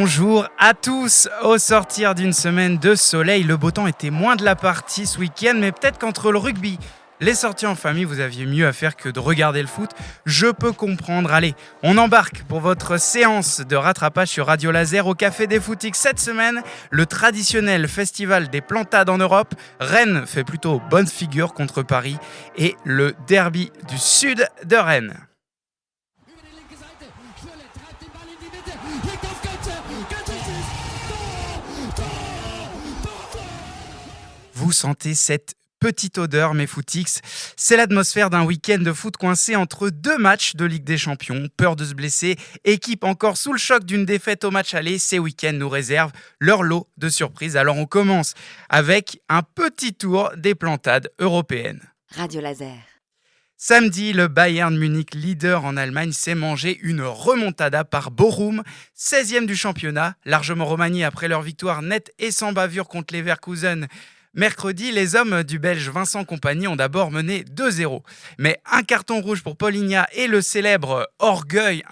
Bonjour à tous. Au sortir d'une semaine de soleil, le beau temps était moins de la partie ce week-end, mais peut-être qu'entre le rugby, les sorties en famille, vous aviez mieux à faire que de regarder le foot. Je peux comprendre. Allez, on embarque pour votre séance de rattrapage sur Radio Laser au Café des Footix. Cette semaine, le traditionnel festival des plantades en Europe. Rennes fait plutôt bonne figure contre Paris et le derby du sud de Rennes. Vous sentez cette petite odeur, mes footix. C'est l'atmosphère d'un week-end de foot coincé entre deux matchs de Ligue des Champions. Peur de se blesser, équipe encore sous le choc d'une défaite au match aller. Ces week-ends nous réservent leur lot de surprises. Alors on commence avec un petit tour des plantades européennes. Radio Laser. Samedi, le Bayern Munich, leader en Allemagne, s'est mangé une remontada par Bochum, 16e du championnat, largement remanié après leur victoire nette et sans bavure contre Leverkusen. Mercredi, les hommes du Belge Vincent Kompany ont d'abord mené 2-0. Mais un carton rouge pour Paulinha et le célèbre orgueil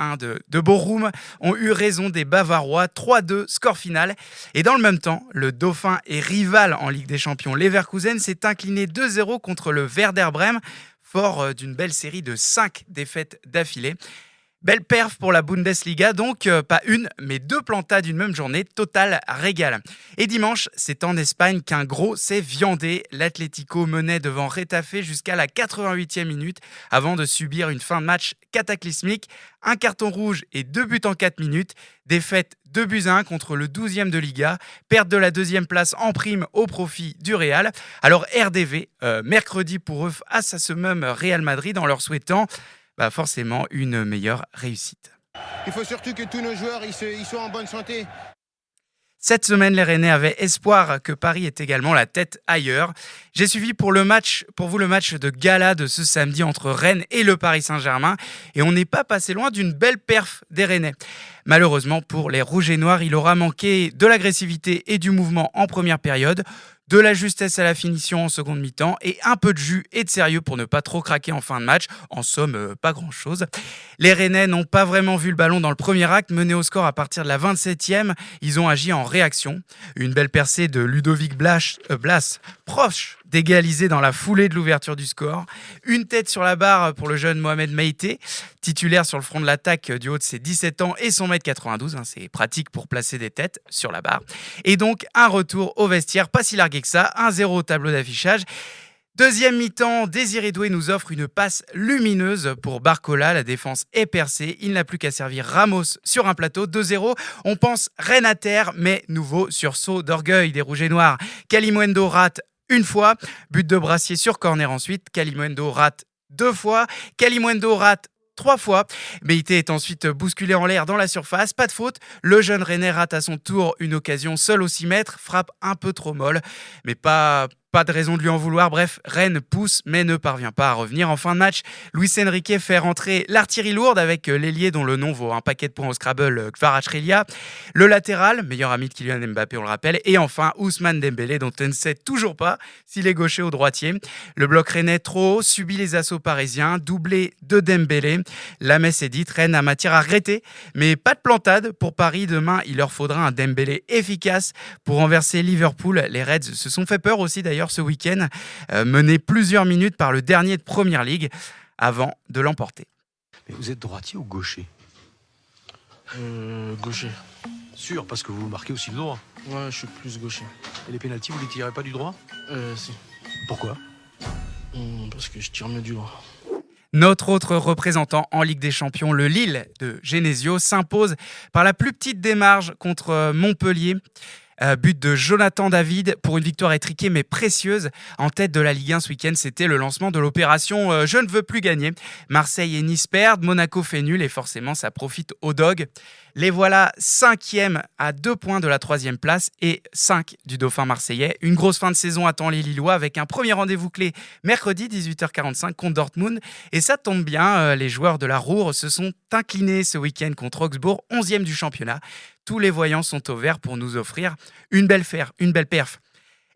de Bochum ont eu raison des Bavarois. 3-2, score final. Et dans le même temps, le dauphin et rival en Ligue des Champions Leverkusen s'est incliné 2-0 contre le Werder Brême, fort d'une belle série de 5 défaites d'affilée. Belle perf pour la Bundesliga, donc pas une, mais deux plantades d'une même journée, total régal. Et dimanche, c'est en Espagne qu'un gros s'est viandé. L'Atlético menait devant Retafe jusqu'à la 88e minute avant de subir une fin de match cataclysmique. Un carton rouge et 2 buts en 4 minutes. Défaite 2-1 contre le 12e de Liga. Perte de la deuxième place en prime au profit du Real. Alors RDV, mercredi pour eux face à ce même Real Madrid en leur souhaitant forcément une meilleure réussite. Il faut surtout que tous nos joueurs ils soient en bonne santé. Cette semaine, les Rennais avaient espoir que Paris ait également la tête ailleurs. J'ai suivi pour vous le match de gala de ce samedi entre Rennes et le Paris Saint-Germain. Et on n'est pas passé loin d'une belle perf des Rennais. Malheureusement, pour les Rouges et Noirs, il aura manqué de l'agressivité et du mouvement en première période, de la justesse à la finition en seconde mi-temps et un peu de jus et de sérieux pour ne pas trop craquer en fin de match. En somme, pas grand-chose. Les Rennais n'ont pas vraiment vu le ballon dans le premier acte. Menés au score à partir de la 27e, ils ont agi en réaction. Une belle percée de Ludovic Blas, proche d'égaliser dans la foulée de l'ouverture du score. Une tête sur la barre pour le jeune Mohamed Meïté, titulaire sur le front de l'attaque du haut de ses 17 ans et son 1m92. C'est pratique pour placer des têtes sur la barre. Et donc, un retour au vestiaire, pas si largué que ça, 1-0 au tableau d'affichage. Deuxième mi-temps, Désiré Doué nous offre une passe lumineuse pour Barcola. La défense est percée. Il n'a plus qu'à servir Ramos sur un plateau. 2-0. On pense Rennes à terre, mais nouveau sursaut d'orgueil des Rouges et Noirs. Kalimuendo rate une fois. But de Brassier sur corner ensuite. Kalimuendo rate 2 fois. Kalimuendo rate 3 fois. Meïté est ensuite bousculé en l'air dans la surface. Pas de faute. Le jeune Rennais rate à son tour une occasion seul au 6 mètres. Frappe un peu trop molle. Mais pas de raison de lui en vouloir. Bref, Rennes pousse mais ne parvient pas à revenir. En fin de match, Luis Enrique fait rentrer l'artillerie lourde avec l'ailier dont le nom vaut un paquet de points au Scrabble, Kvaratskhelia. Le latéral, meilleur ami de Kylian Mbappé, on le rappelle. Et enfin, Ousmane Dembélé, dont on ne sait toujours pas s'il est gaucher ou droitier. Le bloc rennais trop haut subit les assauts parisiens. Doublé de Dembélé. La messe est dite, Rennes a matière à regretter. Mais pas de plantade pour Paris. Demain, il leur faudra un Dembélé efficace pour renverser Liverpool. Les Reds se sont fait peur aussi d'ailleurs ce week-end, mené plusieurs minutes par le dernier de Premier League avant de l'emporter. Mais vous êtes droitier ou gaucher ? Gaucher. Sûr, parce que vous marquez aussi le droit. Ouais, je suis plus gaucher. Et les pénaltys, vous les tirez pas du droit ? Si. Pourquoi ? Parce que je tire mieux du droit. Notre autre représentant en Ligue des Champions, le Lille de Genesio, s'impose par la plus petite des marges contre Montpellier. But de Jonathan David pour une victoire étriquée mais précieuse. En tête de la Ligue 1 ce week-end, c'était le lancement de l'opération Je ne veux plus gagner. Marseille et Nice perdent, Monaco fait nul et forcément ça profite aux Dogs. Les voilà 5e à 2 points de la 3e place et 5 du Dauphin marseillais. Une grosse fin de saison attend les Lillois avec un premier rendez-vous clé mercredi 18h45 contre Dortmund. Et ça tombe bien, les joueurs de la Ruhr se sont inclinés ce week-end contre Augsbourg, 11e du championnat. Tous les voyants sont au vert pour nous offrir une belle perf.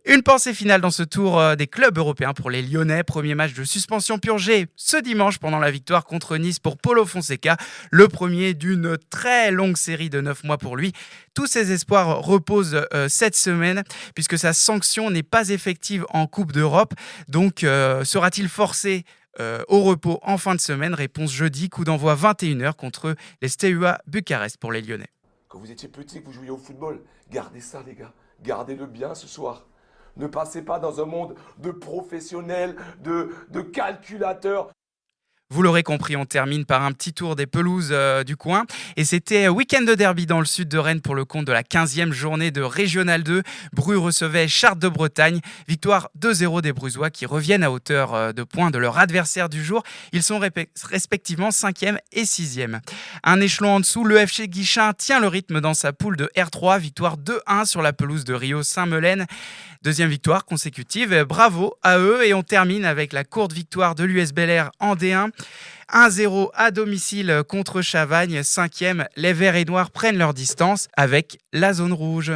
Une pensée finale dans ce tour des clubs européens pour les Lyonnais. Premier match de suspension purgé ce dimanche pendant la victoire contre Nice pour Paulo Fonseca. Le premier d'une très longue série de 9 mois pour lui. Tous ses espoirs reposent cette semaine puisque sa sanction n'est pas effective en Coupe d'Europe. Donc sera-t-il forcé au repos en fin de semaine? Réponse jeudi, coup d'envoi 21h contre les Steaua Bucarest pour les Lyonnais. Quand vous étiez petit, que vous jouiez au football, gardez ça les gars, gardez-le bien ce soir. Ne passez pas dans un monde de professionnels, de calculateurs. Vous l'aurez compris, on termine par un petit tour des pelouses du coin. Et c'était week-end de derby dans le sud de Rennes pour le compte de la 15e journée de Régional 2. Bru recevait Chartres de Bretagne. Victoire 2-0 des Brusois qui reviennent à hauteur de points de leur adversaire du jour. Ils sont respectivement 5e et 6e. Un échelon en dessous, le FC Guichin tient le rythme dans sa poule de R3. Victoire 2-1 sur la pelouse de Rio Saint-Melaine. Deuxième victoire consécutive, bravo à eux. Et on termine avec la courte victoire de l'US Bel-Air en D1. 1-0 à domicile contre Chavagne. 5e, les Verts et Noirs prennent leur distance avec la zone rouge.